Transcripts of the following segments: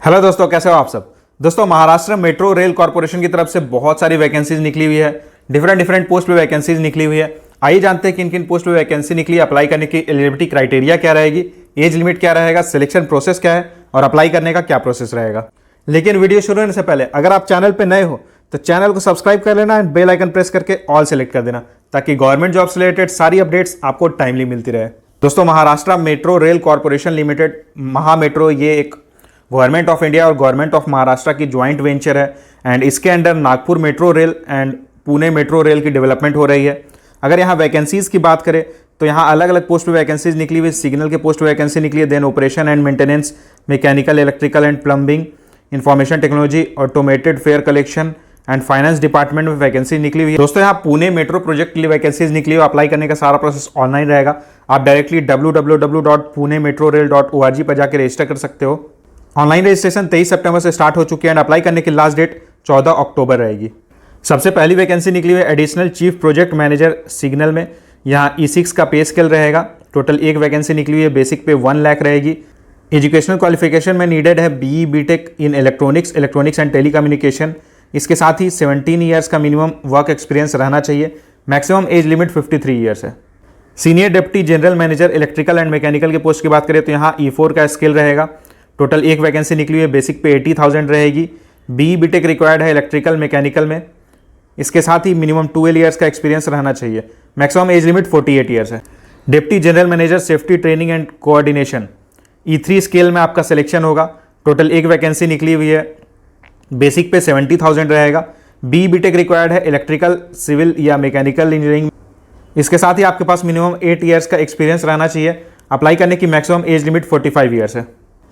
Hello दोस्तों, कैसे हो आप सब। दोस्तों, महाराष्ट्र मेट्रो रेल कॉर्पोरेशन की तरफ से बहुत सारी वैकेंसीज निकली हुई है। डिफरेंट पोस्ट पे वैकेंसीज निकली हुई है। आइए जानते हैं किन किन पोस्ट पे वैकेंसी निकली, अप्लाई करने की एलिजिबिलिटी क्राइटेरिया क्या रहेगी, एज लिमिट क्या रहेगा, सिलेक्शन प्रोसेस क्या है और अप्लाई करने का क्या प्रोसेस रहेगा। लेकिन वीडियो शुरू होने से पहले अगर आप चैनल पर नए हो तो चैनल को सब्सक्राइब कर लेना एंड बेल आइकन प्रेस करके ऑल सेलेक्ट कर देना, ताकि गवर्नमेंट जॉब से रिलेटेड सारी अपडेट्स आपको टाइमली मिलती रहे। दोस्तों, Maharashtra metro rail corporation limited महा मेट्रो ये एक गवर्नमेंट ऑफ इंडिया और गवर्नमेंट ऑफ महाराष्ट्र की ज्वाइंट वेंचर है एंड इसके under Nagpur metro rail and Pune metro rail की डेवलपमेंट हो रही है। अगर यहाँ वैकेंसीज़ की बात करें तो यहाँ अलग अलग पोस्ट पे वैकेंसीज निकली हुई। सिग्नल के पोस्ट पे वैकेंसी निकली है, then operation and maintenance, mechanical, electrical and plumbing, information technology, automated fare collection and finance department में वैकेंसी निकली हुई है। दोस्तों, यहाँ पुणे मेट्रो प्रोजेक्ट के लिए वैकेंसीज निकली हुई। अप्लाई करने का सारा प्रोसेस ऑनलाइन रहेगा। आप डायरेक्टली www.punemetrorail.org पर जाकर रजिस्टर कर सकते हो। ऑनलाइन रजिस्ट्रेशन 23 सितंबर से स्टार्ट हो चुकी है एंड अप्लाई करने की लास्ट डेट 14 अक्टूबर रहेगी। सबसे पहली वैकेंसी निकली हुई है additional chief project manager signal में। यहाँ E6 का पे स्केल रहेगा। टोटल एक वैकेंसी निकली हुई है, बेसिक पे 1 लाख रहेगी। एजुकेशनल क्वालिफिकेशन में नीडेड है BE BTech in electronics and telecommunication. इसके साथ ही 17 ईयर्स का मिनिमम वर्क एक्सपीरियंस रहना चाहिए। मैक्सिमम एज लिमिट 53 ईयर्स है। Senior deputy general manager electrical and mechanical के पोस्ट की बात करें तो यहाँ E4 का स्केल रहेगा। टोटल एक वैकेंसी निकली हुई है, बेसिक पे 80,000 रहेगी। BE BTech रिक्वायर्ड है इलेक्ट्रिकल मैकेनिकल में। इसके साथ ही मिनिमम 12 ईयर्स का एक्सपीरियंस रहना चाहिए। मैक्सिमम एज लिमिट 48 ईयर्स है। Deputy general manager safety training and coordination E3 scale में आपका सिलेक्शन होगा। टोटल एक वैकेंसी निकली हुई है, बेसिक पे 70,000 रहेगा। BE BTech रिक्वायर्ड है इलेक्ट्रिकल, सिविल या मैकेनिकल इंजीनियरिंग। इसके साथ ही आपके पास मिनिमम 8 ईयर्स का एक्सपीरियंस रहना चाहिए। अप्लाई करने की मैक्सिमम एज लिमिट 45 ईयर्स है।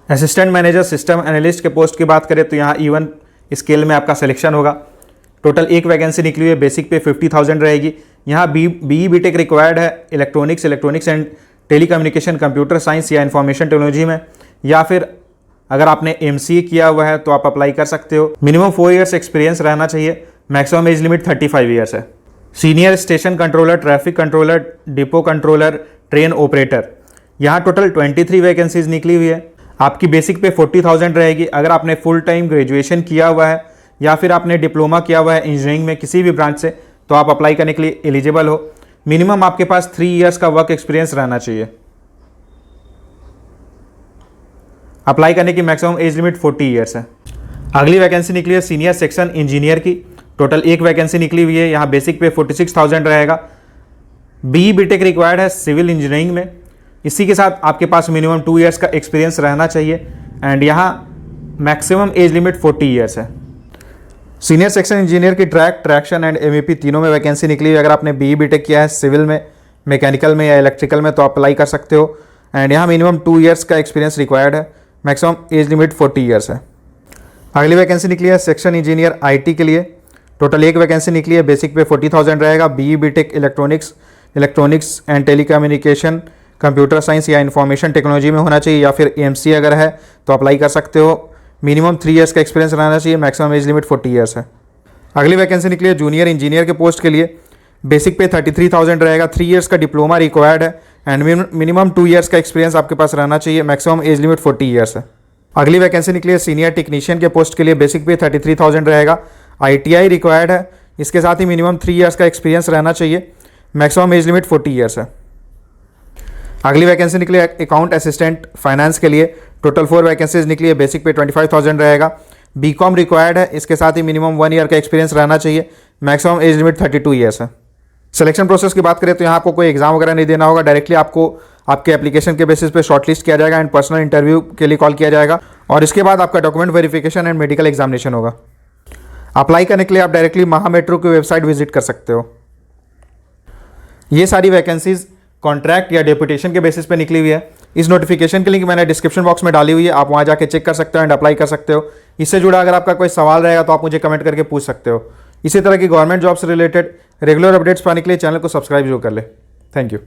असिस्टेंट मैनेजर सिस्टम एनालिस्ट के पोस्ट की बात करें तो यहाँ E1 स्केल में आपका सिलेक्शन होगा। टोटल एक वैकेंसी निकली हुई है, बेसिक पे 50,000 रहेगी। यहाँ BE BTech रिक्वायर्ड है electronics and telecommunication, computer science या इंफॉर्मेशन टेक्नोलॉजी में, या फिर अगर आपने MCA किया हुआ है तो आप अप्लाई कर सकते हो। मिनिमम 4 ईयर्स एक्सपीरियंस रहना चाहिए। मैक्सिमम एज लिमिट 35 ईयर्स है। Senior station controller, traffic controller, depot controller, train operator, यहाँ टोटल 23 वैकेंसीज निकली हुई है। आपकी बेसिक पे 40,000 रहेगी। अगर आपने फुल टाइम ग्रेजुएशन किया हुआ है या फिर आपने डिप्लोमा किया हुआ है इंजीनियरिंग में किसी भी ब्रांच से तो आप अप्लाई करने के लिए एलिजिबल हो। मिनिमम आपके पास 3 ईयर्स का वर्क एक्सपीरियंस रहना चाहिए। अप्लाई करने की मैक्सिमम एज लिमिट 40 ईयर्स है। अगली वैकेंसी निकली है सीनियर सेक्शन इंजीनियर की। टोटल एक वैकेंसी निकली हुई है। यहाँ बेसिक पे 46,000 रहेगा। BE BTech रिक्वायर्ड है सिविल इंजीनियरिंग में। इसी के साथ आपके पास मिनिमम 2 ईयर्स का एक्सपीरियंस रहना चाहिए एंड यहाँ मैक्सिमम एज लिमिट 40 ईयर्स है। सीनियर सेक्शन इंजीनियर की ट्रैक्शन एंड MEP तीनों में वैकेंसी निकली हुई है। अगर आपने BE BTech किया है सिविल में, मैकेनिकल में या इलेक्ट्रिकल में तो आप अप्लाई कर सकते हो एंड यहाँ मिनिमम 2 ईयर्स का एक्सपीरियंस रिक्वायर्ड है। मैक्सिमम एज लिमिट 40 ईयर्स है। अगली वैकेंसी निकली है सेक्शन इंजीनियर IT के लिए। टोटल एक वैकेंसी निकली है, बेसिक पे 40,000 रहेगा। BE BTech electronics and telecommunication, computer science या इंफॉर्मेशन टेक्नोलॉजी में होना चाहिए, या फिर MCA अगर है तो अप्लाई कर सकते हो। मिनिमम 3 ईयर्स का एक्सपीरियंस रहना चाहिए। मैक्सिमम एज लिमिट 40 ईयर्स है। अगली वैकेंसी निकली है जूनियर इंजीनियर के पोस्ट के लिए। बेसिक पे 33,000 रहेगा। 3 ईयर्स का डिप्लोमा रिक्वायर्ड है एंड मिनिमम 2 ईयर्स का एक्सपीरियंस आपके पास रहना चाहिए। मैक्सिमम एज लिमिट 40 ईयर्स है। अगली वैकेंसी निकली है सीनियर टेक्नीशियन के पोस्ट के लिए। बेसिक पे 33,000 रहेगा। ITI रिक्वायर्ड है। इसके साथ ही मिनिमम 3 ईयर्स का एक्सपीरियंस रहना चाहिए। मैक्सिमम एज लिमिट 40 ईयर्स है। अगली वैकेंसी निकली है अकाउंट असिस्टेंट फाइनेंस के लिए। टोटल 4 वैकेंसीज निकली है। बेसिक पे 25,000 रहेगा। BCom रिक्वायर्ड है। इसके साथ ही मिनिमम 1 ईयर का एक्सपीरियंस रहना चाहिए। मैक्सिमम एज लिमिट 32 ईयर्स है। सिलेक्शन प्रोसेस की बात करें तो यहाँ आपको कोई एग्जाम वगैरह नहीं देना होगा। डायरेक्टली आपको आपके एप्लीकेशन के बेसिस पे शॉर्टलिस्ट किया जाएगा एंड पर्सनल इंटरव्यू के लिए कॉल किया जाएगा और इसके बाद आपका document verification and medical examination होगा। अप्लाई करने के लिए आप डायरेक्टली महा मेट्रो की वेबसाइट विजिट कर सकते हो। ये सारी वैकेंसीज कॉन्ट्रैक्ट या डेपुटेशन के बेसिस पे निकली हुई है। इस नोटिफिकेशन की लिंक मैंने डिस्क्रिप्शन बॉक्स में डाली हुई है, आप वहाँ जाके चेक कर सकते हो एंड अप्लाई कर सकते हो। इससे जुड़ा अगर आपका कोई सवाल रहेगा तो आप मुझे कमेंट करके पूछ सकते हो। इसी तरह की गवर्नमेंट जॉब से रिलेटेड रेगुलर अपडेट्स पाने के लिए चैनल को सब्सक्राइब जरूर कर ले। Thank you.